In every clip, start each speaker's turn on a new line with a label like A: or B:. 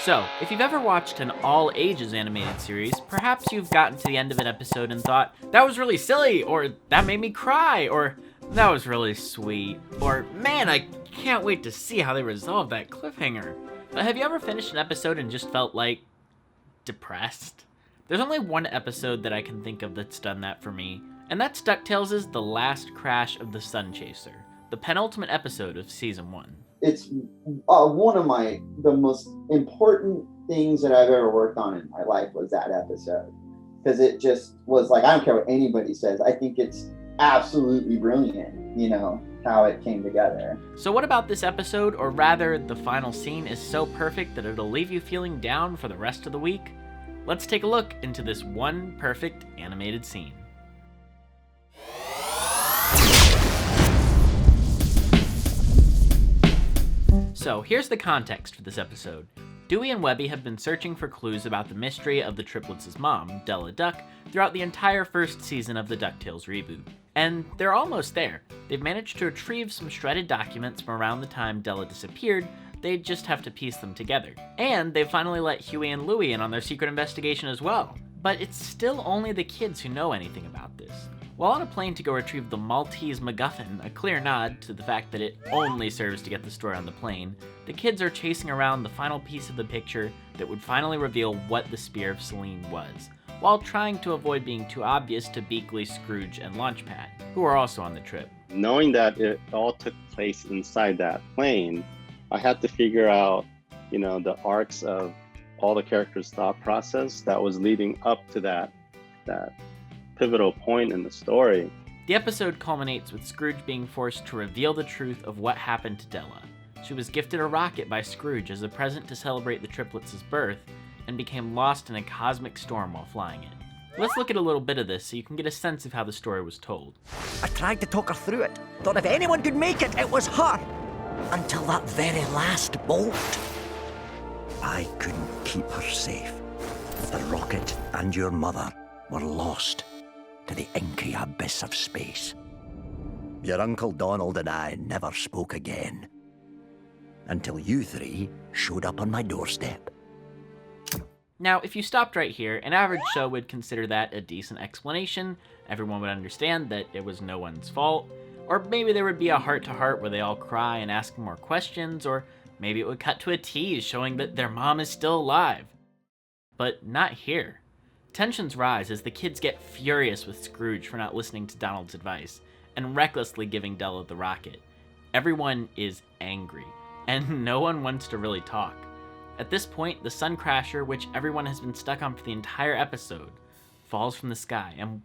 A: So, if you've ever watched an all-ages animated series, perhaps you've gotten to the end of an episode and thought, that was really silly, or that made me cry, or that was really sweet, or man, I can't wait to see how they resolve that cliffhanger. But have you ever finished an episode and just felt like depressed? There's only one episode that I can think of that's done that for me, and that's DuckTales' The Last Crash of the Sun Chaser, the penultimate episode of Season 1.
B: It's one of the most important things that I've ever worked on in my life was that episode. Because it just was like, I don't care what anybody says, I think it's absolutely brilliant, how it came together.
A: So what about this episode, or rather, the final scene is so perfect that it'll leave you feeling down for the rest of the week? Let's take a look into this one perfect animated scene. So here's the context for this episode. Dewey and Webby have been searching for clues about the mystery of the triplets' mom, Della Duck, throughout the entire first season of the DuckTales reboot. And they're almost there. They've managed to retrieve some shredded documents from around the time Della disappeared. They just have to piece them together. And they've finally let Huey and Louie in on their secret investigation as well. But it's still only the kids who know anything about this. While on a plane to go retrieve the Maltese MacGuffin, a clear nod to the fact that it only serves to get the story on the plane, the kids are chasing around the final piece of the picture that would finally reveal what the Spear of Selene was, while trying to avoid being too obvious to Beakley, Scrooge, and Launchpad, who are also on the trip.
C: Knowing that it all took place inside that plane, I had to figure out, the arcs of all the characters' thought process that was leading up to that pivotal point in the story.
A: The episode culminates with Scrooge being forced to reveal the truth of what happened to Della. She was gifted a rocket by Scrooge as a present to celebrate the triplets' birth, and became lost in a cosmic storm while flying it. Let's look at a little bit of this so you can get a sense of how the story was told.
D: I tried to talk her through it. Thought if anyone could make it, it was her. Until that very last bolt. I couldn't keep her safe. The rocket and your mother were lost to the inky abyss of space. Your Uncle Donald and I never spoke again. Until you three showed up on my doorstep.
A: Now, if you stopped right here, an average show would consider that a decent explanation. Everyone would understand that it was no one's fault. Or maybe there would be a heart-to-heart where they all cry and ask more questions, or maybe it would cut to a tease showing that their mom is still alive. But not here. Tensions rise as the kids get furious with Scrooge for not listening to Donald's advice, and recklessly giving Della the rocket. Everyone is angry, and no one wants to really talk. At this point, the Sun Crasher, which everyone has been stuck on for the entire episode, falls from the sky and,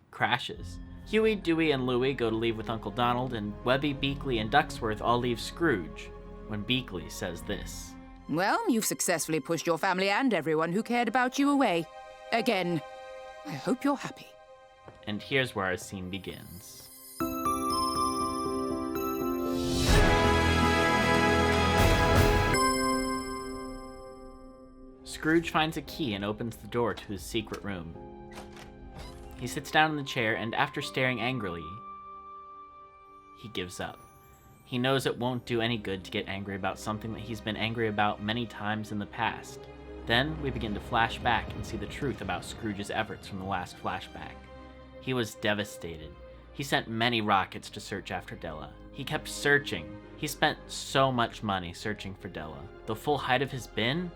A: crashes. Huey, Dewey, and Louie go to leave with Uncle Donald, and Webby, Beakley, and Ducksworth all leave Scrooge, when Beakley says this.
E: Well, you've successfully pushed your family and everyone who cared about you away. Again. I hope you're happy.
A: And here's where our scene begins. Scrooge finds a key and opens the door to his secret room. He sits down in the chair, and after staring angrily, he gives up. He knows it won't do any good to get angry about something that he's been angry about many times in the past. Then we begin to flash back and see the truth about Scrooge's efforts from the last flashback. He was devastated. He sent many rockets to search after Della. He kept searching. He spent so much money searching for Della. The full height of his bin?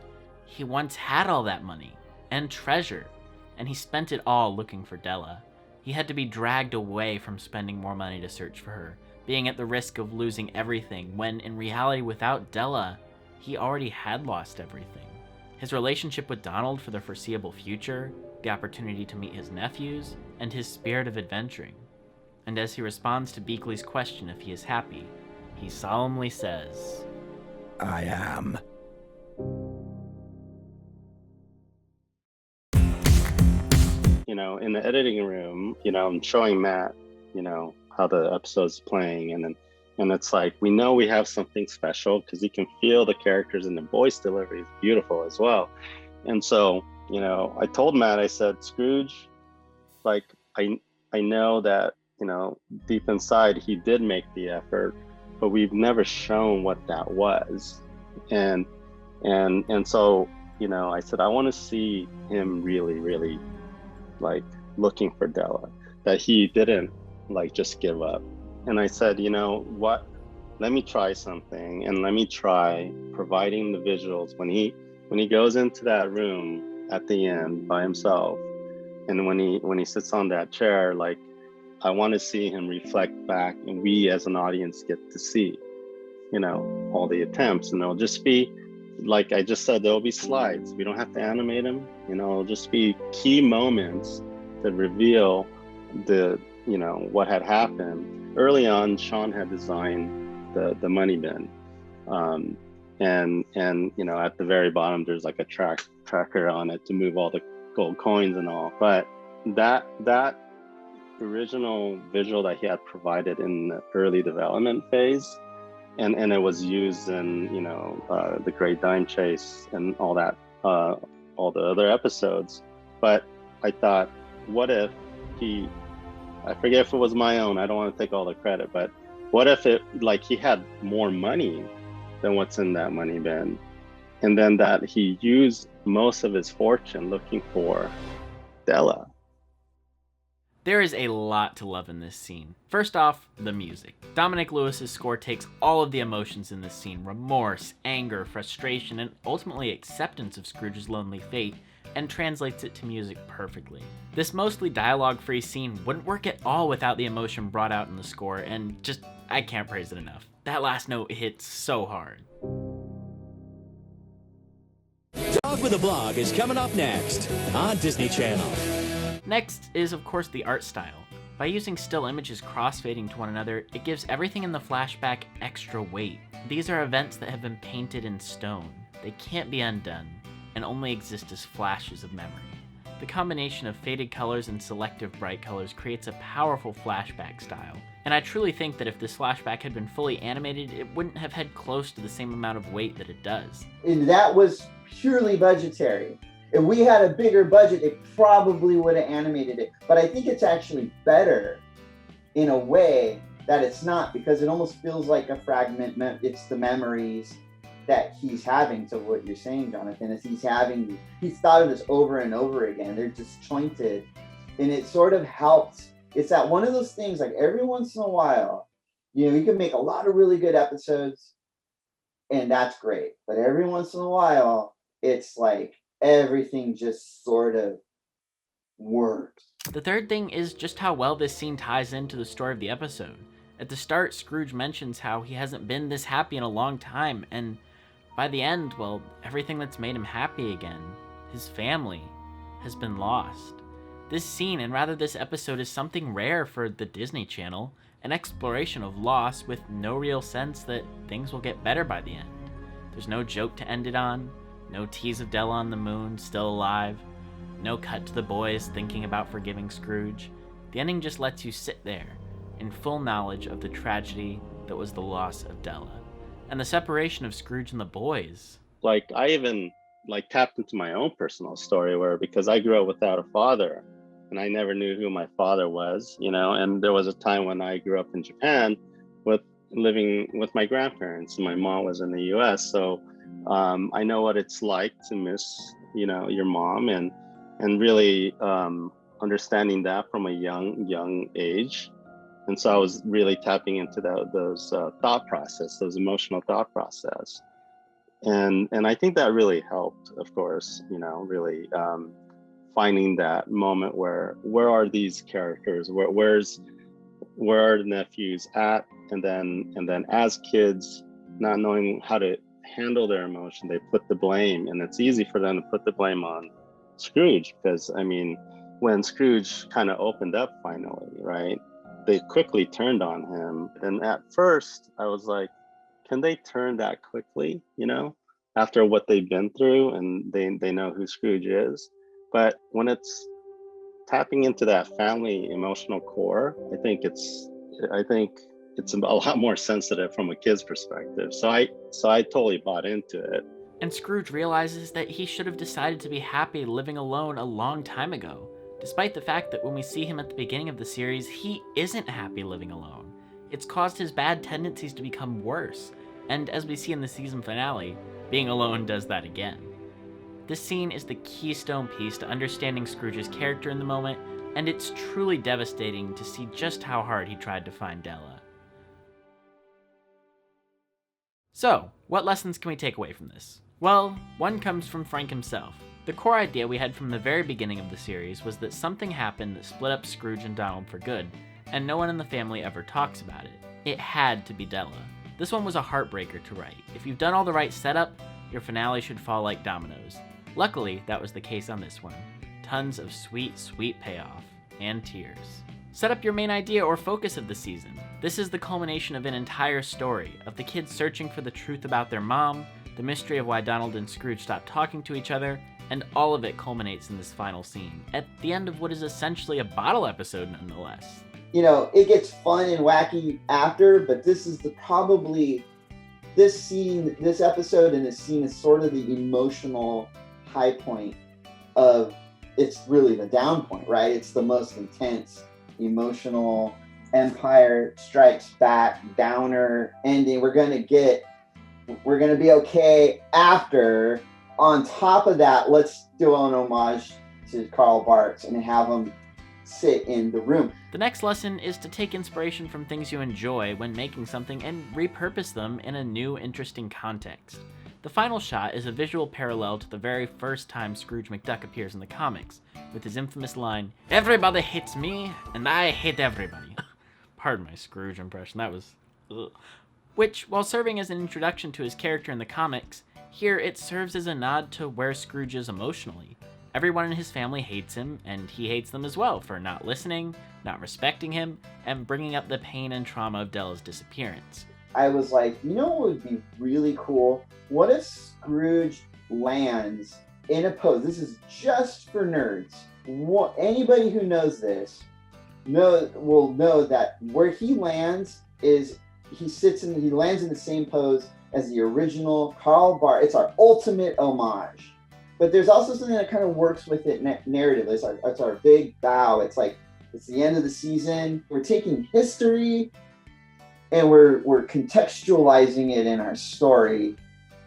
A: He once had all that money and treasure, and he spent it all looking for Della. He had to be dragged away from spending more money to search for her, being at the risk of losing everything, when in reality without Della, he already had lost everything. His relationship with Donald for the foreseeable future, the opportunity to meet his nephews, and his spirit of adventuring. And as he responds to Beakley's question if he is happy, he solemnly says,
D: I am.
C: In the editing room, I'm showing Matt, how the episode's playing, and it's like, we know we have something special because you can feel the characters, and the voice delivery is beautiful as well. And so, I told Matt, I said, Scrooge, like, I know that, deep inside he did make the effort, but we've never shown what that was. And And so, you know, I said I want to see him really, really like looking for Della, that he didn't like just give up. And I said, you know what, let me try something, and let me try providing the visuals when he goes into that room at the end by himself, and when he sits on that chair, like I want to see him reflect back, and we as an audience get to see, you know, all the attempts. And it'll just be like I just said, there'll be slides, we don't have to animate them, you know, it'll just be key moments that reveal the, you know, what had happened. Early on, Sean had designed the money bin, and you know, at the very bottom there's like a tracker on it to move all the gold coins and all. But that original visual that he had provided in the early development phase, and it was used in, you know, the Great Dime Chase and all that, all the other episodes. But I thought, what if I forget if it was my own, I don't want to take all the credit, but what if it, like, he had more money than what's in that money bin, and then that he used most of his fortune looking for Della?
A: There is a lot to love in this scene. First off, the music. Dominic Lewis's score takes all of the emotions in this scene, remorse, anger, frustration, and ultimately acceptance of Scrooge's lonely fate, and translates it to music perfectly. This mostly dialogue-free scene wouldn't work at all without the emotion brought out in the score, and just, I can't praise it enough. That last note hits so hard.
F: Dog with a Blog is coming up next on Disney Channel.
A: Next is, of course, the art style. By using still images cross-fading to one another, it gives everything in the flashback extra weight. These are events that have been painted in stone. They can't be undone, and only exist as flashes of memory. The combination of faded colors and selective bright colors creates a powerful flashback style, and I truly think that if this flashback had been fully animated, it wouldn't have had close to the same amount of weight that it does.
B: And that was purely budgetary. If we had a bigger budget, it probably would have animated it. But I think it's actually better in a way that it's not, because it almost feels like a fragment. It's the memories that he's having, to what you're saying, Jonathan, is he's thought of this over and over again. They're disjointed, and it sort of helps. It's that one of those things, like every once in a while, you know, you can make a lot of really good episodes, and that's great. But every once in a while, it's like everything just sort of works.
A: The third thing is just how well this scene ties into the story of the episode. At the start, Scrooge mentions how he hasn't been this happy in a long time, and by the end, well, everything that's made him happy again, his family, has been lost. This scene, and rather this episode, is something rare for the Disney Channel, an exploration of loss with no real sense that things will get better by the end. There's no joke to end it on, no tease of Della on the moon, still alive, no cut to the boys thinking about forgiving Scrooge. The ending just lets you sit there, in full knowledge of the tragedy that was the loss of Della, and the separation of Scrooge and the boys.
C: Like, I even like tapped into my own personal story, where because I grew up without a father, and I never knew who my father was, you know, and there was a time when I grew up in Japan living with my grandparents, and my mom was in the US. So I know what it's like to miss, you know, your mom, and really understanding that from a young age. And so I was really tapping into those those emotional thought process. And I think that really helped, of course, you know, really finding that moment where are these characters, where are the nephews at, and then as kids, not knowing how to handle their emotion, they put the blame, and it's easy for them to put the blame on Scrooge, because I mean, when Scrooge kind of opened up finally, right, they quickly turned on him. And at first I was like, can they turn that quickly, you know, after what they've been through, and they know who Scrooge is? But when it's tapping into that family emotional core, I think it's a lot more sensitive from a kid's perspective. So I totally bought into it.
A: And Scrooge realizes that he should have decided to be happy living alone a long time ago, despite the fact that when we see him at the beginning of the series, he isn't happy living alone. It's caused his bad tendencies to become worse, and as we see in the season finale, Being alone does that again. This scene is the keystone piece to understanding Scrooge's character in the moment, and it's truly devastating to see just how hard he tried to find Della. So, what lessons can we take away from this? Well, one comes from Frank himself. The core idea we had from the very beginning of the series was that something happened that split up Scrooge and Donald for good, and no one in the family ever talks about it. It had to be Della. This one was a heartbreaker to write. If you've done all the right setup, your finale should fall like dominoes. Luckily, that was the case on this one. Tons of sweet, sweet payoff. And tears. Set up your main idea or focus of the season. This is the culmination of an entire story, of the kids searching for the truth about their mom, the mystery of why Donald and Scrooge stopped talking to each other, and all of it culminates in this final scene, at the end of what is essentially a bottle episode nonetheless.
B: You know, it gets fun and wacky after, but this is this scene, this episode and this scene is sort of the emotional high point of, it's really the down point, right? It's the most intense, emotional, Empire Strikes Back, downer ending. We're gonna be okay after. On top of that, let's do an homage to Karl Barks and have him sit in the room.
A: The next lesson is to take inspiration from things you enjoy when making something and repurpose them in a new, interesting context. The final shot is a visual parallel to the very first time Scrooge McDuck appears in the comics, with his infamous line, "Everybody hates me, and I hate everybody." Pardon my Scrooge impression, that was... ugh. Which, while serving as an introduction to his character in the comics, here it serves as a nod to where Scrooge is emotionally. Everyone in his family hates him, and he hates them as well for not listening, not respecting him, and bringing up the pain and trauma of Della's disappearance.
B: I was like, you know what would be really cool? What if Scrooge lands in a pose? This is just for nerds. Anybody who knows this will know that where he lands is he lands in the same pose as the original Karl Barks. It's our ultimate homage. But there's also something that kind of works with it narratively. It's our big bow. It's like, it's the end of the season. We're taking history and we're contextualizing it in our story.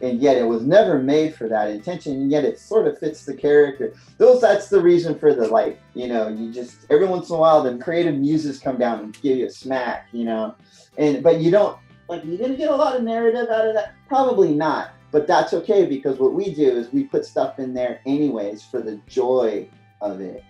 B: And yet it was never made for that intention. And yet it sort of fits the character. That's the reason for the, like, you know, you just, every once in a while, the creative muses come down and give you a smack, you know. But you don't, like, you're going to get a lot of narrative out of that? Probably not. But that's okay, because what we do is we put stuff in there anyways for the joy of it.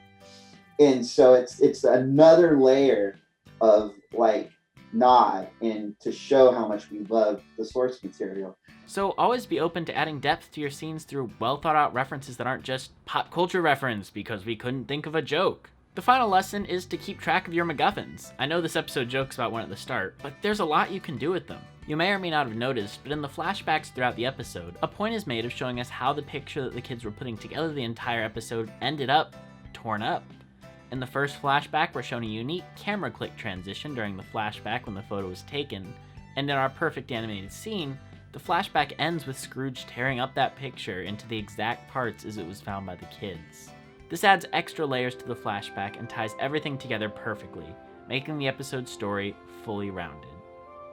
B: And so it's another layer of, like, nod and to show how much we love the source material.
A: So always be open to adding depth to your scenes through well thought out references that aren't just pop culture reference because we couldn't think of a joke. The final lesson is to keep track of your MacGuffins. I know this episode jokes about one at the start, but there's a lot you can do with them. You may or may not have noticed, but in the flashbacks throughout the episode, a point is made of showing us how the picture that the kids were putting together the entire episode ended up torn up. In the first flashback, we're shown a unique camera click transition during the flashback when the photo was taken, and in our perfect animated scene, the flashback ends with Scrooge tearing up that picture into the exact parts as it was found by the kids. This adds extra layers to the flashback and ties everything together perfectly, making the episode's story fully rounded.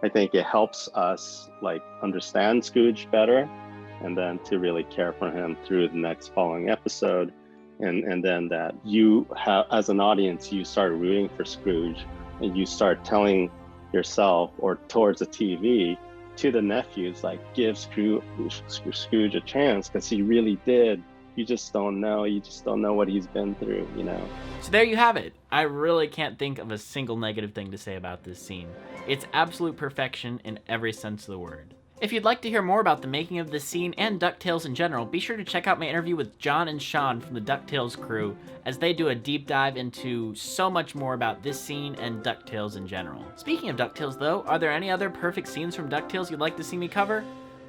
C: I think it helps us, like, understand Scrooge better, and then to really care for him through the next following episode. And then that you have, as an audience, you start rooting for Scrooge, and you start telling yourself or towards the TV to the nephews, like, give Scrooge a chance, because he really did. You just don't know what he's been through, you know.
A: So there you have it. I really can't think of a single negative thing to say about this scene. It's absolute perfection in every sense of the word. If you'd like to hear more about the making of this scene and DuckTales in general, be sure to check out my interview with John and Sean from the DuckTales crew, as they do a deep dive into so much more about this scene and DuckTales in general. Speaking of DuckTales though, are there any other perfect scenes from DuckTales you'd like to see me cover?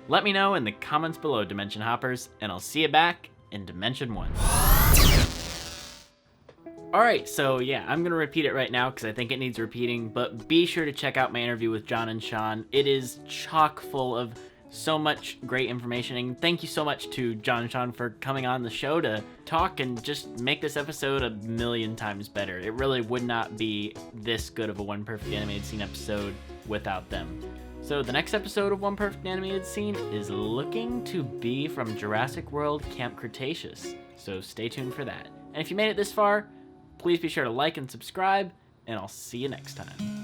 A: Let me know in the comments below, Dimension Hoppers, and I'll see you back in Dimension 1. Alright, so yeah, I'm going to repeat it right now because I think it needs repeating, but be sure to check out my interview with John and Sean. It is chock full of so much great information, and thank you so much to John and Sean for coming on the show to talk and just make this episode a million times better. It really would not be this good of a One Perfect Animated Scene episode without them. So the next episode of One Perfect Animated Scene is looking to be from Jurassic World Camp Cretaceous, so stay tuned for that. And if you made it this far, please be sure to like and subscribe, and I'll see you next time.